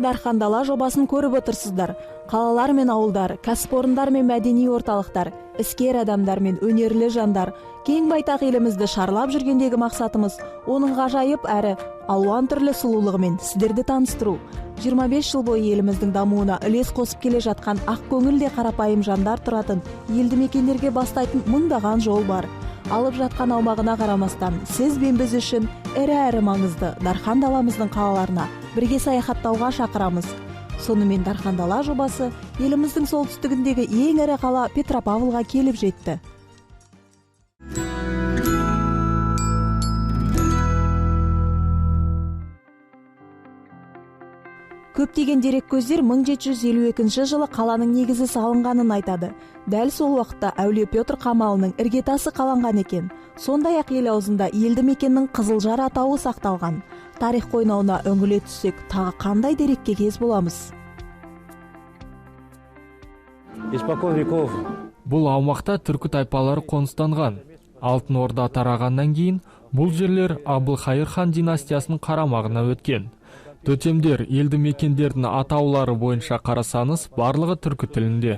Дархан Дала жобасын көріп отырсыздар. Қалалар мен ауылдар, кәсіпорындар мен мәдени орталықтар, іскер адамдар мен өнерлі жандар, кең байтақ елімізді шарлап жүргендегі мақсатымыз оның ғажайып әрі алуан түрлі сұлулығымен сіздерді таныстыру. 25 жыл бойы еліміздің дамуына үлес қосып келе жатқан ақ көңілде қарапайым жандар тұратын елді мекендерге бастайтын мыңдаған жол бар. Алып жатқан аумағына қарамастан, сіз бен біз үшін әрі маңызды Дархан Даламыздың қалаларына бірге саяхаттауға шақырамыз. Сонымен Дархан Дала жобасы еліміздің солтүстігіндегі ең ірі қала Петропавлға келіп жетті. Көптеген дереккөздер 1752 жылы қаланың негізі салынғанын айтады. Дәл сол уақытта Әулие Петр қамалының іргетасы қаланған екен. Сондай-ақ ел аузында елді мекеннің Қызылжар атауы сақталған. Тарих қойнауына үңіле түссек, тағы қандай дерекке кез боламыз? Бұл аумақта түркі тайпалары қоныстанған. Алтын Орда тарағаннан кейін бұл жерлер Абылхайыр хан династиясының қарамағына өткен. Төтемдер елді мекендердің атаулары бойынша қарасаңыз, барлығы түркі тілінде.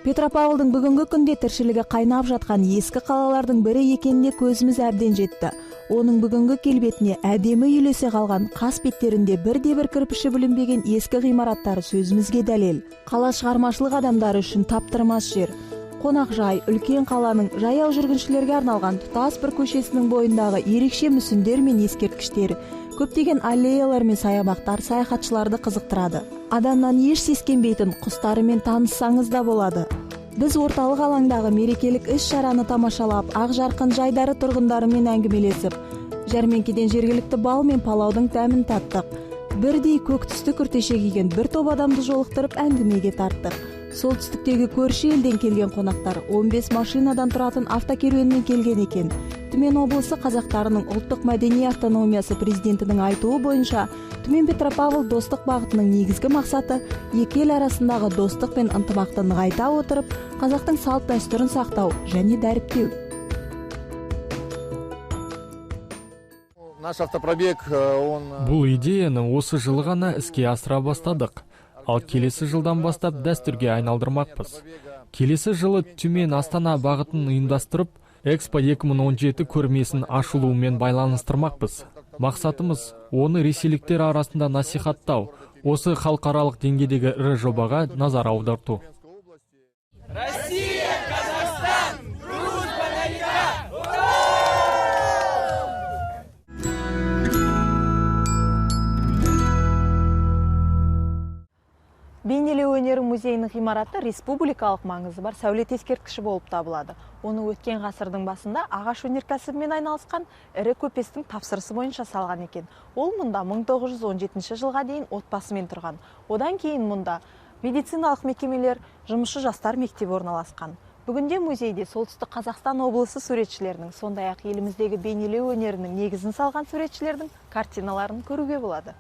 Петропавлдың бүгінгі күнде тіршілігі қайнап жатқан ескі қалалардың бірі екеніне көзіміз әбден жетті. Оның бүгінгі келбетіне әдемі үйлесе қалған қас беттерінде бірде-бір кірпіші бүлінбеген ескі ғимараттары сөзімізге дәлел. Қала шығармашылық адамдары үшін таптырмас жер. Қонақжай, үлкен қаланың жаяу жүргіншілерге арналған тұтас бір көшесінің бойындағы ерекше мүсіндер мен ескерткіштер, көптеген аллеялар мен саябақтар саяхатшыларды қызықтырады. Адамнан еш сескенбейтін құстарымен таныссаңыз да болады. Біз орталық алаңдағы мерекелік іс-шараны тамашалап, ақ жарқын жайдары тұрғындарымен әңгімелесіп, жәрмеңкеден жергілікті бал мен палаудың тәмін таттық. Бірдей көк түсті күртеше киген бір топ адамды жолықтырып әңгімеге тарттық. Солтүстіктегі көрші елден келген қонақтар 15 машинадан тұратын автокеруенмен келген екен. Түмен облысы қазақтарының ұлттық мәдени автономиясы президентінің айтуы бойынша, Түмен Петропавл достық бағытының негізгі мақсаты екі ел арасындағы достық пен ынтымақты нығайта отырып, қазақтың салт дәстүрін сақтау және дәріптеу. Бұл идеяны осы жылы ғана іске асыра бастадық. Ал келесі жылдан бастап дәстүрге айналдырмақпыз. Келесі жылы Түмен Астана бағытын ұйымдастырып, Экспо 2017 көрмесін ашылуымен байланыстырмақпыз. Мақсатымыз оны ресейліктер арасында насихаттау, осы халықаралық деңгейдегі ірі жобаға назар аударту. Россия, Казахстан, дружба навека! Бейнелеу өнері музейінің ғимараты республикалық маңызы бар сәулет ескерткіші болып табылады. Оны өткен ғасырдың басында ағаш өнеркәсібімен айналысқан ірі көпестің тапсырысы бойынша салған екен. Ол мұнда 1917 жылға дейін отбасымен тұрған. Одан кейін мұнда медициналық мекемелер, жұмысшы жастар мектебі орналасқан. Бүгінде музейде солтүстік Қазақстан облысы суретшілерінің, сондай-ақ еліміздегі бейнелеу өнерінің негізін салған суретшілердің картиналарын көруге болады.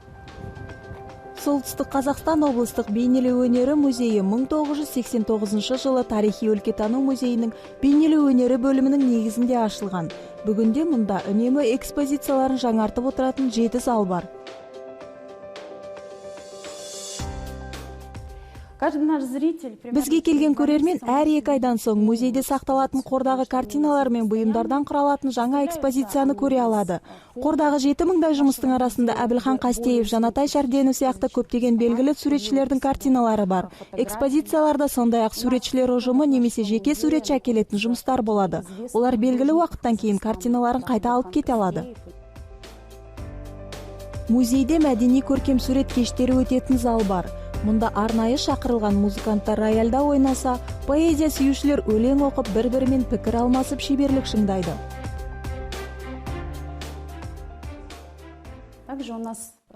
Солтүстік Қазақстан облыстық бейнелеу өнері музейі 1989 жылы тарихи өлкетану музейінің бейнелеу өнері бөлімінің негізінде ашылған. Бүгінде мұнда үнемі экспозицияларын жаңартып отыратын 7 зал бар. Бізге келген көрермен әр 2 айдан соң музейде сақталатын қордағы картиналар мен бұйымдардан құралатын жаңа экспозицияны көре алады. Қордағы 7000-дай жұмыстың арасында Әбілхан Қастеев, Жанатай Шәрденов сияқты көптеген белгілі суретшілердің картиналары бар. Экспозицияларда сондай-ақ суретшілер ұжымы немесе жеке суретші әкелетін жұмыстар болады. Олар белгілі уақыттан кейін картиналарын қайта алып кете алады. Музейде мәдени көркем сурет кештері өтетін зал бар. Мұнда арнайы шақырылған музыканттар рояльда ойнаса, поэзия сүйушілер өлең оқып, бір-бірімен пікір алмасып шеберлік шыңдайды.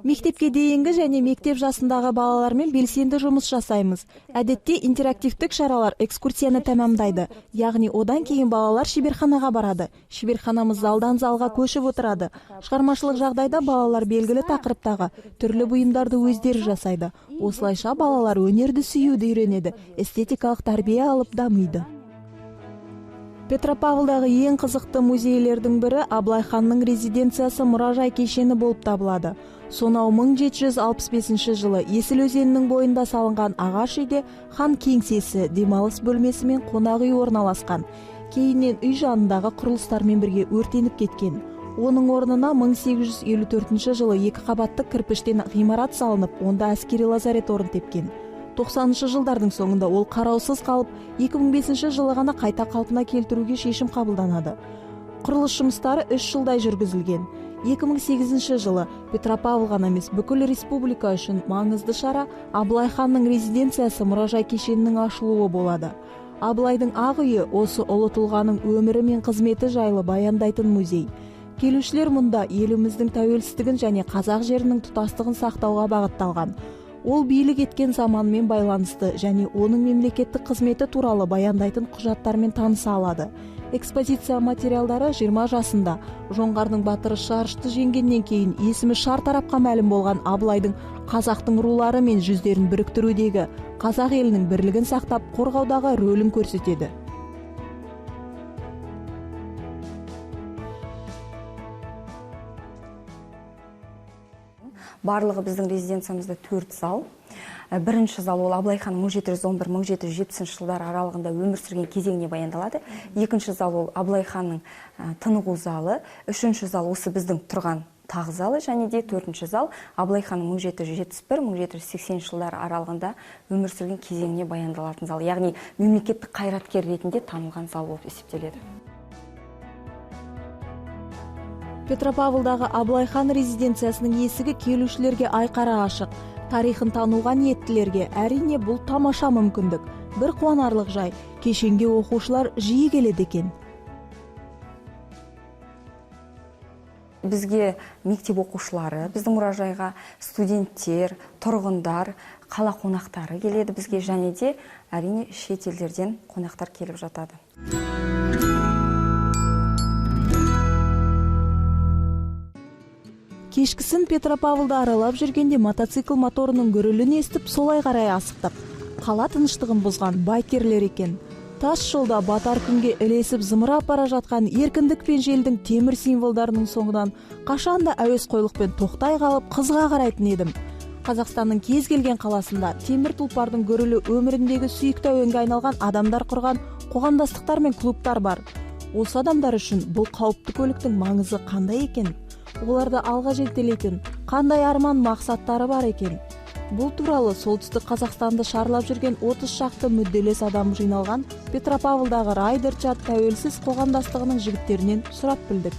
Мектепке дейінгі және мектеп жасындағы балалармен белсенді жұмыс жасаймыз. Әдетте интерактивтік шаралар экскурсияны тәмамдайды. Яғни одан кейін балалар шеберханаға барады. Шеберханамыз залдан залға көшіп отырады. Шығармашылық жағдайда балалар белгілі тақырыптағы түрлі бұйымдарды өздері жасайды. Осылайша балалар өнерді сүюді үйренеді, эстетикалық тәрбие алып дамиды. Петропавлдағы ең қызықты музейлердің бірі Абылай ханның резиденциясы мұражай кешені болып табылады. Сонау 1765 жылы Есіл өзенінің бойында салынған ағаш үйде хан кеңсесі, демалыс бөлмесі мен қонақ үй орналасқан. Кейіннен үй жанындағы құрылыстармен бірге өртеніп кеткен. Оның орнына 1854 жылы 2 қабатты кірпіштен ғимарат салынып, онда әскери лазарет орын тепкен. 90 жылдардың соңында ол қараусыз қалып, 2005 жылы ғана қайта қалпына келтіруге шешім қабылданады. Құрылыс жұмыстары 3 жылдай жүргізілген. 2008 жылы Петропавл ғана емес, бүкіл республика үшін маңызды шара Абылай ханның резиденциясы мұражай кешенінің ашылуы болады. Абылайдың ақ үйі осы ұлы тұлғаның өмірі мен қызметі жайлы баяндайтын музей. Келушілер мұнда еліміздің тәуелсіздігін және қазақ жерінің тұтастығын сақтауға бағытталған. Ол билік еткен заманмен байланысты және оның мемлекеттік қызметі туралы баяндайтын құжаттармен таныса алады. Экспозиция материалдары 20 жасында жоңғардың батыры Шарышты жеңгеннен кейін есімі шар тарапқа мәлім болған Абылайдың қазақтың рулары мен жүздерін біріктірудегі қазақ елінің бірлігін сақтап қорғаудағы рөлін көрсетеді. Барлығы біздің резиденциямызда 4 зал. Бірінші зал ол Абылай хан 1711-1770 жылдар аралығында өмір сүрген кезеңіне баяндалады. Екінші зал ол Абылай ханның тынығу залы. Үшінші зал осы біздің тұрған тақ залы, және де 4-ші зал Абылай ханның 1771-1780 жылдар аралығында өмір сүрген кезеңіне баяндалатын зал. Яғни мемлекеттік қайраткер ретінде танылған зал болып есептеледі. Петропавлдағы Абылай хан резиденциясының есігі келушілерге айқара ашық. Тарихын тануға ниеттілерге әрине бұл тамаша мүмкіндік. Бір қуанарлық жай, кешенге оқушылар жиі келеді екен. Бізге мектеп оқушылары, біздің мұражайға студенттер, тұрғындар, қала қонақтары келеді бізге, және де әрине шет елдерден қонақтар келіп жатады. Кешкісін Петропавлда аралап жүргенде мотоцикл моторының гүрілін естіп, солай қарай асықтық. Қала тыныштығын бұзған байкерлер екен. Тас жолда батар күнге ілесіп зымырап бара жатқан еркіндік пен желдің темір символдарының соңынан қашанда әуесқойлықпен тоқтай қалып қызға қарайтын едім. Қазақстанның кез келген қаласында темір тұлпардың гүрілі өміріндегі сүйікті әуенге айналған адамдар құрған қоғамдастықтар мен клубтар бар. Осы адамдар үшін бұл қауіпті көліктің маңызы қандай екен? Оларды алға жетелейтін қандай арман мақсаттары бар екен? Бұл туралы солтүстік Қазақстанды шарлап жүрген 30 шақты мүдделес адам жиналған Петропавлдағы Райдер чат тәуелсіз қоғамдастығының жігіттерінен сұрап білдік.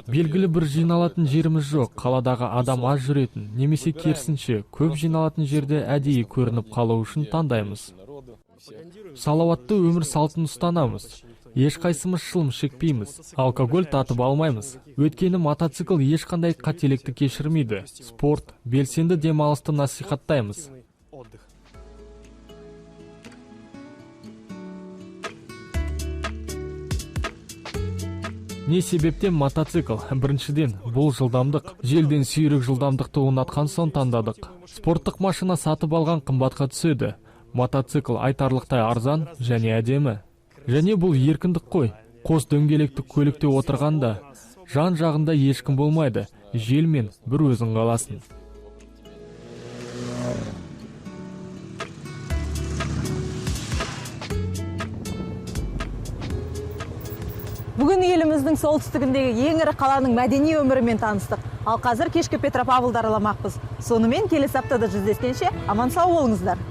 Белгілі бір жиналатын жеріміз жоқ. Қаладағы адам аз жүретін, немесе керісінше көп жиналатын жерде әдейі көрініп қалу үшін таңдаймыз. Салауатты өмір салтын ұстанамыз. Ешқайсымыз шылым шекпейміз, алкоголь татып алмаймыз. Өйткені мотоцикл ешқандай қателікті кешірмейді. Спорт, белсенді демалысты насихаттаймыз. Не себептен мотоцикл? Біріншіден, бұл жылдамдық. Желден сүйрік жылдамдықты ұнатқан соң таңдадық. Спорттық машина сатып алған қымбатқа түседі. Мотоцикл айтарлықтай арзан және әдемі. Және бұл еркіндік қой. Қос дөңгелекті көлікте отырғанда жан жағында ешкім болмайды. Желмен бір өзің қаласың. Бүгін еліміздің солтүстігіндегі ең ірі қаланың мәдени өмірімен таныстық. Ал қазір кешкі Петропавлды араламақпыз. Сонымен келесі аптада жүздескенше аман сау болыңыздар.